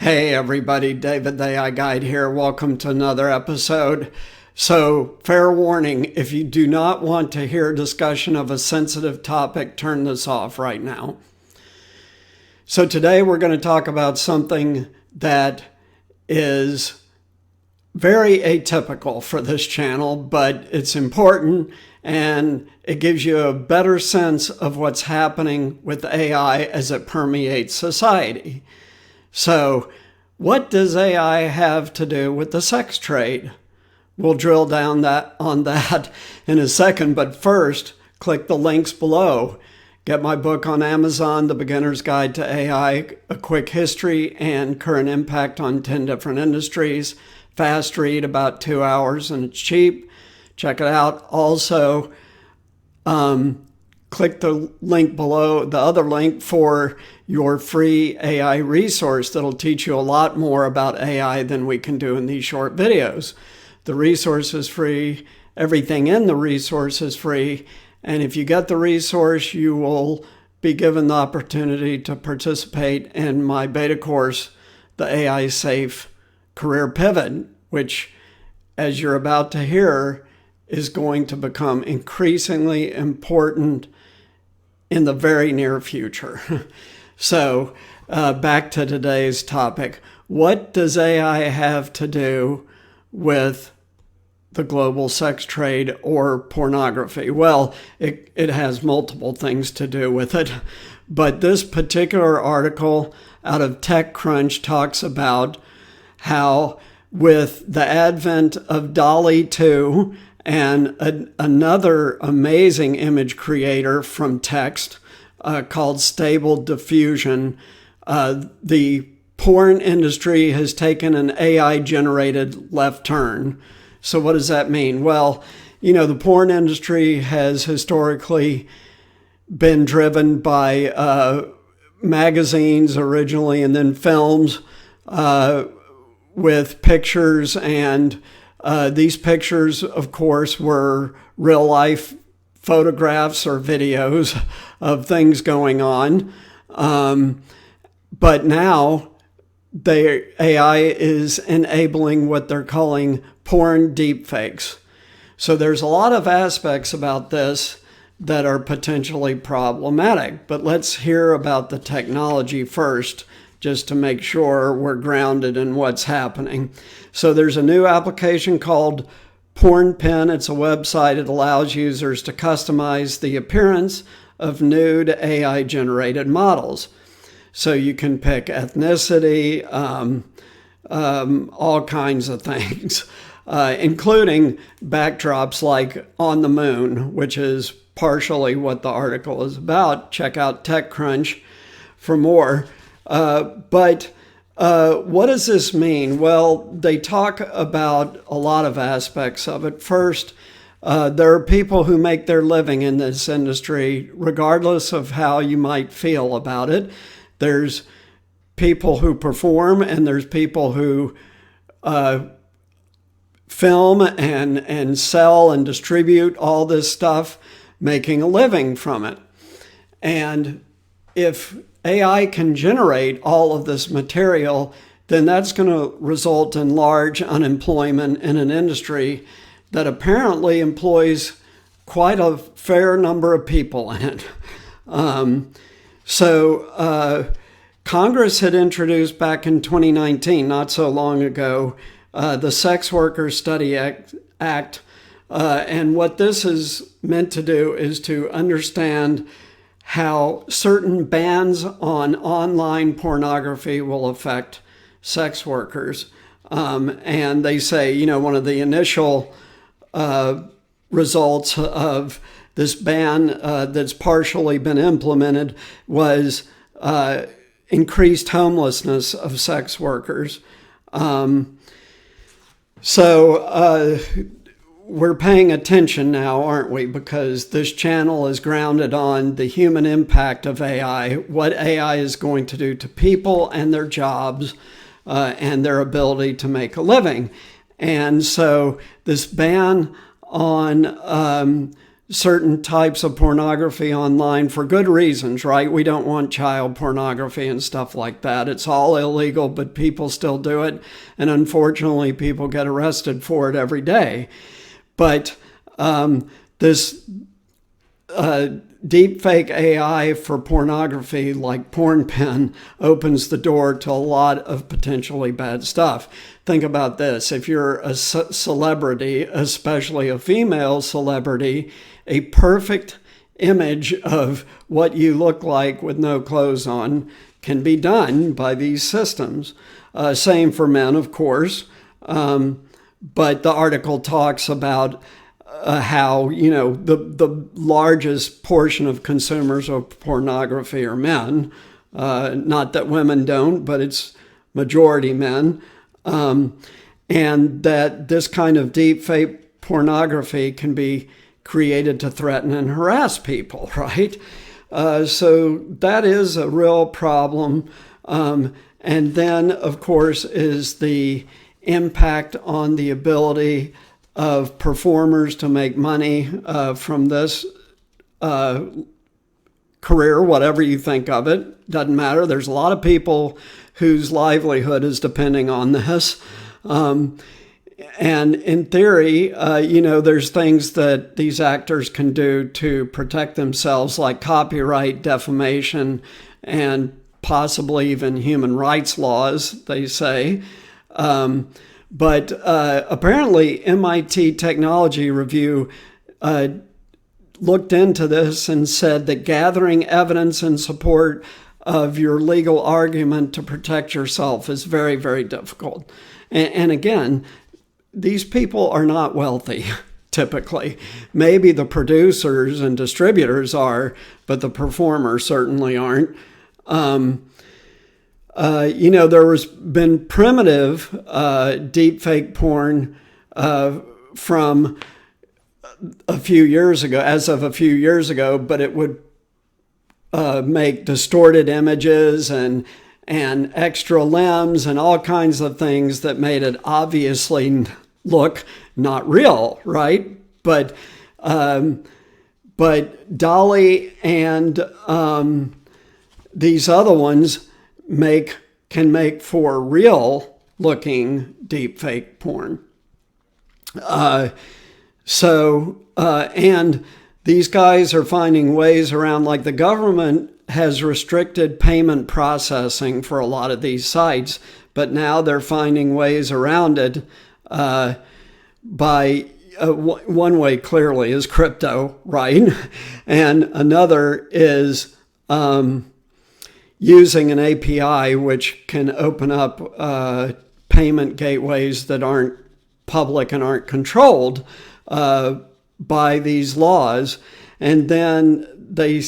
Hey everybody, David the AI Guide here. Welcome to another episode. So, fair warning, if you do not want to hear a discussion of a sensitive topic, turn this off right now. So today we're going to talk about something that is very atypical for this channel, but it's important and it gives you a better sense of what's happening with AI as it permeates society. So, what does AI have to do with the sex trade? We'll drill down on that in a second, but first, click the links below. Get my book on Amazon, The Beginner's Guide to AI, a quick history and current impact on 10 different industries. Fast read, about 2 hours, and it's cheap. Check it out. Also, click the link below, the other link for your free AI resource that'll teach you a lot more about AI than we can do in these short videos. The resource is free. Everything in the resource is free. And if you get the resource, you will be given the opportunity to participate in my beta course, the AI Safe Career Pivot, which, as you're about to hear, is going to become increasingly important in the very near future. So, back to today's topic. What does AI have to do with the global sex trade or pornography? Well, it has multiple things to do with it, but this particular article out of TechCrunch talks about how with the advent of DALL-E 2 and another amazing image creator from text called Stable Diffusion, the porn industry has taken an AI-generated left turn. So what does that mean? Well, the porn industry has historically been driven by magazines originally and then films with pictures. And these pictures, of course, were real-life photographs or videos of things going on. But now AI is enabling what they're calling porn deepfakes. So there's a lot of aspects about this that are potentially problematic. But let's hear about the technology first, just to make sure we're grounded in what's happening. So there's a new application called PornPin. It's a website. It allows users to customize the appearance of nude AI-generated models. So you can pick ethnicity, all kinds of things, including backdrops like on the moon, which is partially what the article is about. Check out TechCrunch for more. But what does this mean? Well, they talk about a lot of aspects of it. First, there are people who make their living in this industry, regardless of how you might feel about it. There's people who perform, and there's people who film and sell and distribute all this stuff, making a living from it. And if AI can generate all of this material, then that's going to result in large unemployment in an industry that apparently employs quite a fair number of people in it. Congress had introduced back in 2019, not so long ago, the Sex Workers Study Act. And what this is meant to do is to understand how certain bans on online pornography will affect sex workers. And they say, one of the initial results of this ban that's partially been implemented was increased homelessness of sex workers. We're paying attention now, aren't we? Because this channel is grounded on the human impact of AI, what AI is going to do to people and their jobs and their ability to make a living. And so this ban on certain types of pornography online for good reasons, right? We don't want child pornography and stuff like that. It's all illegal, but people still do it. And unfortunately, people get arrested for it every day. But this deepfake AI for pornography, like PornPen, opens the door to a lot of potentially bad stuff. Think about this. If you're a celebrity, especially a female celebrity, a perfect image of what you look like with no clothes on can be done by these systems. Same for men, of course. But the article talks about how, the largest portion of consumers of pornography are men. Not that women don't, but it's majority men. And that this kind of deepfake pornography can be created to threaten and harass people, right? So that is a real problem. And then, of course, is the impact on the ability of performers to make money from this career, whatever you think of it. Doesn't matter. There's a lot of people whose livelihood is depending on this. And in theory, there's things that these actors can do to protect themselves, like copyright, defamation, and possibly even human rights laws, they say. But apparently MIT Technology Review looked into this and said that gathering evidence in support of your legal argument to protect yourself is very, very difficult. And again, these people are not wealthy, typically. Maybe the producers and distributors are, but the performers certainly aren't. There has been primitive deepfake porn from a few years ago, but it would make distorted images and extra limbs and all kinds of things that made it obviously look not real, right? But Dolly and these other ones can make for real looking deepfake porn. And these guys are finding ways around, like the government has restricted payment processing for a lot of these sites, but now they're finding ways around it by one way clearly is crypto, right? And another is using an API which can open up payment gateways that aren't public and aren't controlled by these laws. And then they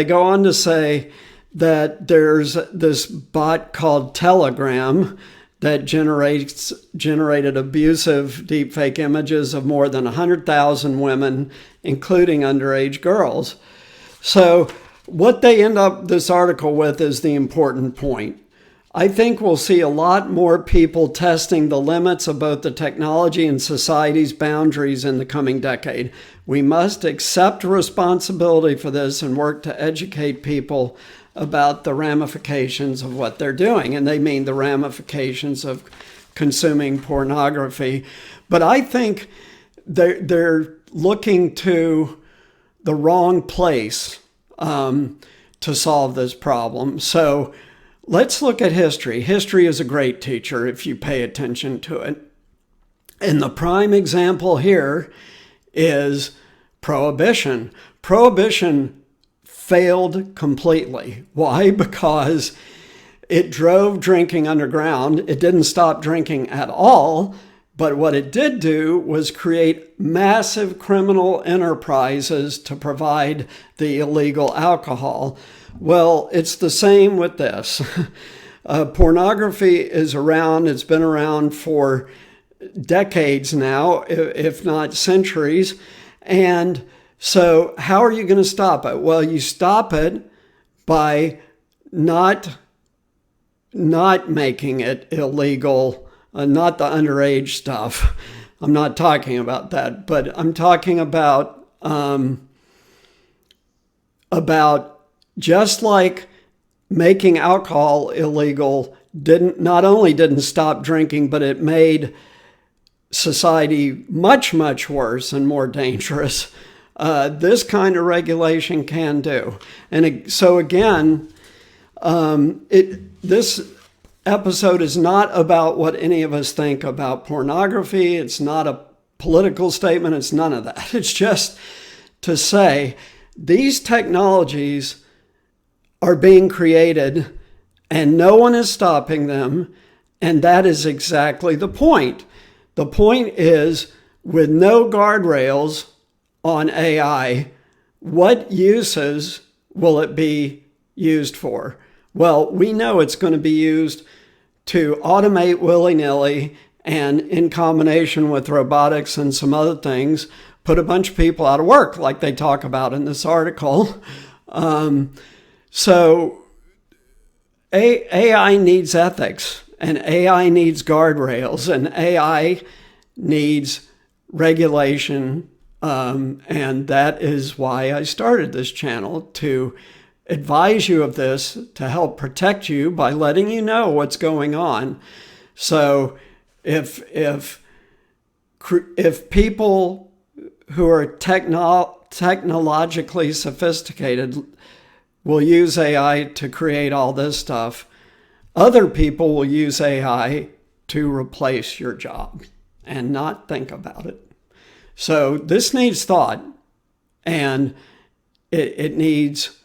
go on to say that there's this bot called Telegram that generated abusive deepfake images of more than 100,000 women, including underage girls. So what they end up this article with is the important point. I think we'll see a lot more people testing the limits of both the technology and society's boundaries in the coming decade. We must accept responsibility for this and work to educate people about the ramifications of what they're doing. And they mean the ramifications of consuming pornography. But I think they're looking to the wrong place to solve this problem. So let's look at history. History is a great teacher if you pay attention to it. And the prime example here is prohibition. Prohibition failed completely. Why? Because it drove drinking underground. It didn't stop drinking at all. But what it did do was create massive criminal enterprises to provide the illegal alcohol. Well, it's the same with this. Pornography is around. It's been around for decades now, if not centuries. And so how are you going to stop it? Well, you stop it by not making it illegal. Not the underage stuff. I'm not talking about that, but I'm talking about about just like making alcohol illegal not only didn't stop drinking, but it made society much, much worse and more dangerous. This kind of regulation can do. And so again, this episode is not about what any of us think about pornography. It's not a political statement. It's none of that. It's just to say these technologies are being created and no one is stopping them. And that is exactly the point. The point is, with no guardrails on AI, what uses will it be used for? Well, we know it's going to be used to automate willy-nilly and, in combination with robotics and some other things, put a bunch of people out of work, like they talk about in this article. So AI needs ethics, and AI needs guardrails, and AI needs regulation. And that is why I started this channel, to advise you of this, to help protect you by letting you know what's going on. So if people who are technologically sophisticated will use AI to create all this stuff, other people will use AI to replace your job and not think about it. So this needs thought, and it needs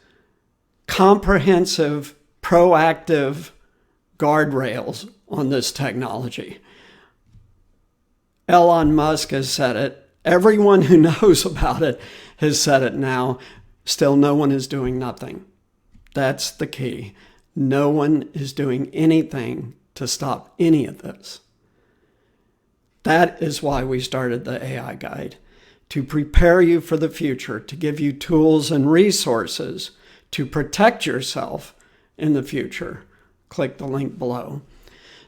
comprehensive, proactive guardrails on this technology. Elon Musk has said it. Everyone who knows about it has said it now. Still, no one is doing nothing. That's the key. No one is doing anything to stop any of this. That is why we started the AI Guide, to prepare you for the future, to give you tools and resources to protect yourself in the future. Click the link below.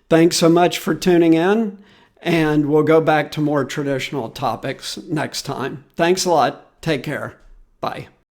Thanks so much for tuning in, and we'll go back to more traditional topics next time. Thanks a lot. Take care. Bye.